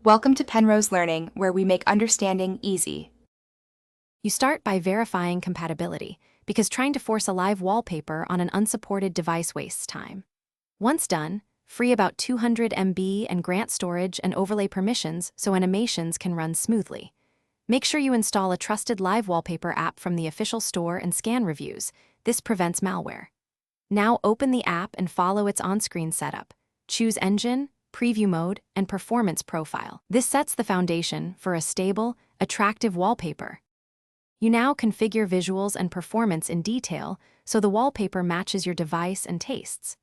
Welcome to Penrose Learning, where we make understanding easy. You start by verifying compatibility, because trying to force a live wallpaper on an unsupported device wastes time. Once done, free about 200 MB and grant storage and overlay permissions so animations can run smoothly. Make sure you install a trusted live wallpaper app from the official store and scan reviews. This prevents malware. Now open the app and follow its on-screen setup. Choose Engine, Preview Mode, and Performance Profile. This sets the foundation for a stable, attractive wallpaper. You now configure visuals and performance in detail so the wallpaper matches your device and tastes.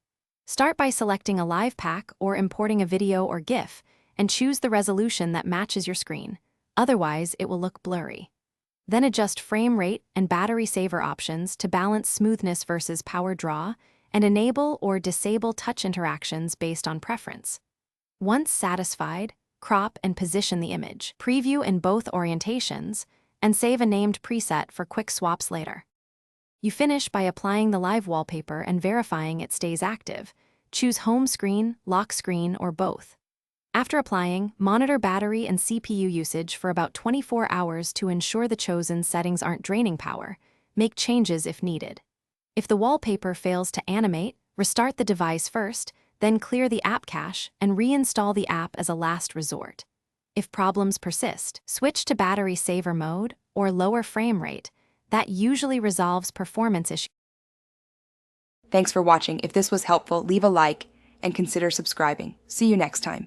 Start by selecting a live pack or importing a video or GIF, and choose the resolution that matches your screen. Otherwise, it will look blurry. Then adjust frame rate and battery saver options to balance smoothness versus power draw, and enable or disable touch interactions based on preference. Once satisfied, crop and position the image. Preview in both orientations, and save a named preset for quick swaps later. You finish by applying the live wallpaper and verifying it stays active. Choose home screen, lock screen, or both. After applying, monitor battery and CPU usage for about 24 hours to ensure the chosen settings aren't draining power. Make changes if needed. If the wallpaper fails to animate, restart the device first, then clear the app cache and reinstall the app as a last resort. If problems persist, switch to battery saver mode or lower frame rate. That usually resolves performance issues. Thanks for watching. If this was helpful, leave a like and consider subscribing. See you next time.